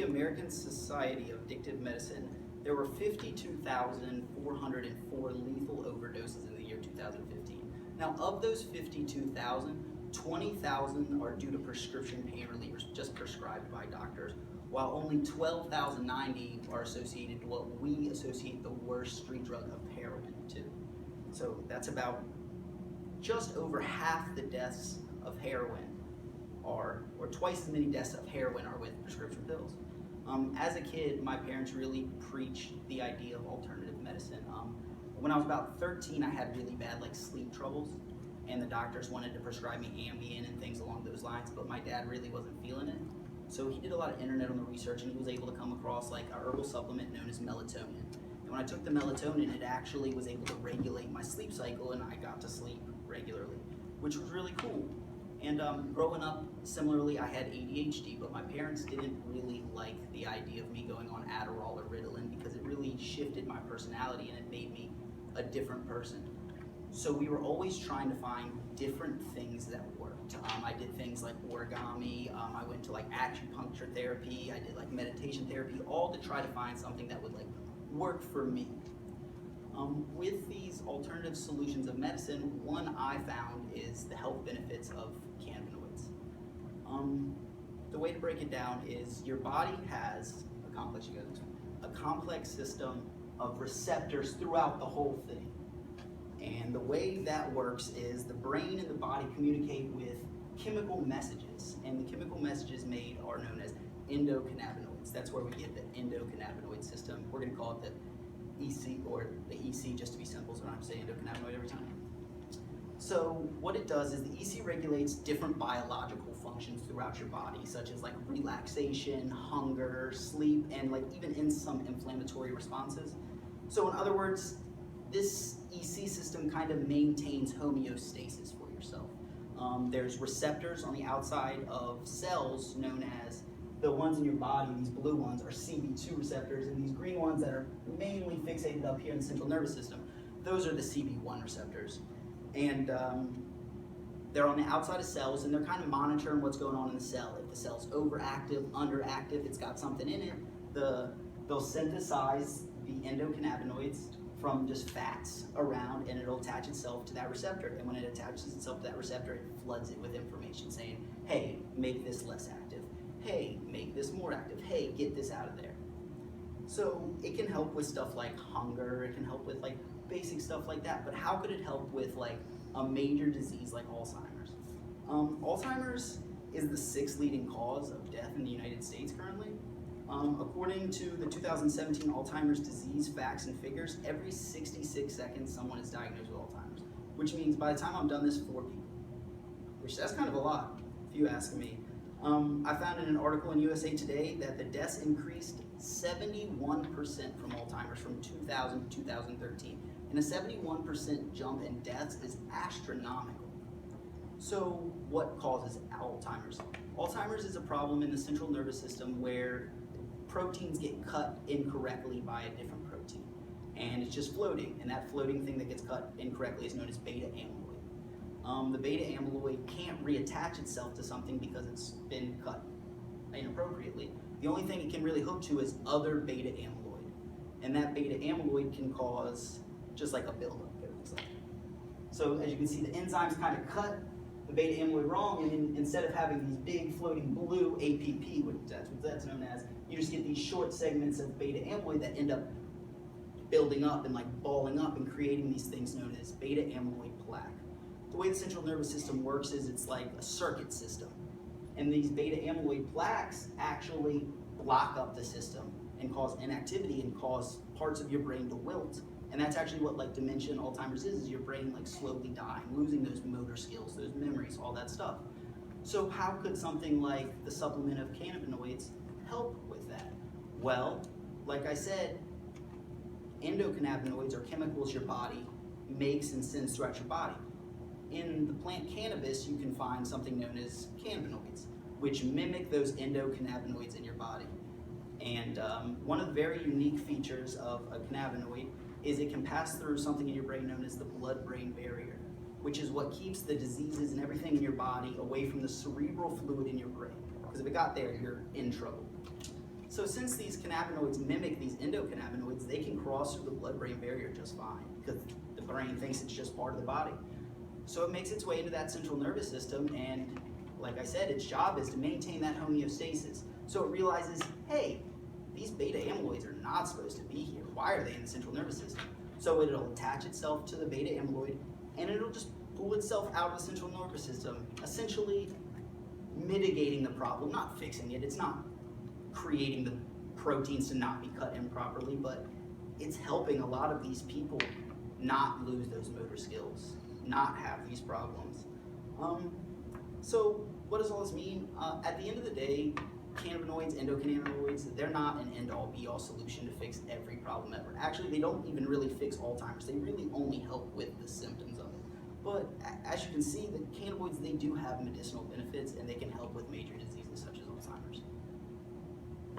American Society of Addictive Medicine, there were 52,404 lethal overdoses in the year 2015. Now, of those 52,000, 20,000 are due to prescription pain relievers, just prescribed by doctors, while only 12,090 are associated to what we associate the worst street drug of heroin to. So that's about just over half the deaths of heroin or twice as many deaths of heroin are with prescription pills. As a kid, my parents really preached the idea of alternative medicine. When I was about 13, I had really bad sleep troubles, and the doctors wanted to prescribe me Ambien and things along those lines, but my dad really wasn't feeling it. So he did a lot of internet on the research, and he was able to come across a herbal supplement known as melatonin. And when I took the melatonin, it actually was able to regulate my sleep cycle, and I got to sleep regularly, which was really cool. And growing up, similarly, I had ADHD, but my parents didn't really like the idea of me going on Adderall or Ritalin because it really shifted my personality and it made me a different person. So we were always trying to find different things that worked. I did things like origami, I went to acupuncture therapy, I did meditation therapy, all to try to find something that would work for me. With these alternative solutions of medicine, one I found is the health benefits of cannabinoids. The way to break it down is your body has a complex system of receptors throughout the whole thing. And the way that works is the brain and the body communicate with chemical messages, and the chemical messages made are known as endocannabinoids. That's where we get the endocannabinoid system. We're going to call it the EC, or the EC just to be simple, so I don't have to say endocannabinoid every time. So what it does is the EC regulates different biological functions throughout your body, such as relaxation, hunger, sleep, and even in some inflammatory responses. So in other words, this EC system kind of maintains homeostasis for yourself. There's receptors on the outside of cells known as, the ones in your body, these blue ones, are CB2 receptors, and these green ones that are mainly fixated up here in the central nervous system, those are the CB1 receptors. And they're on the outside of cells, and they're kind of monitoring what's going on in the cell. If the cell's overactive, underactive, it's got something in it, they'll synthesize the endocannabinoids from just fats around, and it'll attach itself to that receptor. And when it attaches itself to that receptor, it floods it with information saying, hey, make this less active. Hey, make this more active. Hey, get this out of there. So it can help with stuff like hunger. It can help with basic stuff like that. But how could it help with a major disease like Alzheimer's? Alzheimer's is the 6th leading cause of death in the United States currently. According to the 2017 Alzheimer's disease facts and figures, every 66 seconds someone is diagnosed with Alzheimer's, which means by the time I'm done this, 4 people, which that's kind of a lot if you ask me. I found in an article in USA Today that the deaths increased 71% from Alzheimer's from 2000 to 2013. And a 71% jump in deaths is astronomical. So what causes Alzheimer's? Alzheimer's is a problem in the central nervous system where proteins get cut incorrectly by a different protein. And it's just floating, and that floating thing that gets cut incorrectly is known as beta amyloid. The beta amyloid can't reattach itself to something because it's been cut inappropriately. The only thing it can really hook to is other beta amyloid. And that beta amyloid can cause just a buildup. So as you can see, the enzymes kind of cut the beta amyloid wrong, and then instead of having these big floating blue APP, which that's what that's known as, you just get these short segments of beta amyloid that end up building up and balling up and creating these things known as beta amyloid plaque. The way the central nervous system works is it's like a circuit system. And these beta amyloid plaques actually block up the system and cause inactivity and cause parts of your brain to wilt. And that's actually what dementia and Alzheimer's is your brain slowly dying, losing those motor skills, those memories, all that stuff. So how could something like the supplement of cannabinoids help with that? Well, like I said, endocannabinoids are chemicals your body makes and sends throughout your body. In the plant cannabis, you can find something known as cannabinoids, which mimic those endocannabinoids in your body. And one of the very unique features of a cannabinoid is it can pass through something in your brain known as the blood-brain barrier, which is what keeps the diseases and everything in your body away from the cerebral fluid in your brain. Because if it got there, you're in trouble. So since these cannabinoids mimic these endocannabinoids, they can cross through the blood-brain barrier just fine because the brain thinks it's just part of the body. So it makes its way into that central nervous system, and like I said, its job is to maintain that homeostasis. So it realizes, hey, these beta amyloids are not supposed to be here. Why are they in the central nervous system? So it'll attach itself to the beta amyloid, and it'll just pull itself out of the central nervous system, essentially mitigating the problem, not fixing it. It's not creating the proteins to not be cut improperly, but it's helping a lot of these people not lose those motor skills, not have these problems. So what does all this mean? At the end of the day, cannabinoids, endocannabinoids, they're not an end-all be-all solution to fix every problem ever. Actually, they don't even really fix Alzheimer's. They really only help with the symptoms of it. But as you can see, the cannabinoids, they do have medicinal benefits, and they can help with major diseases such as Alzheimer's.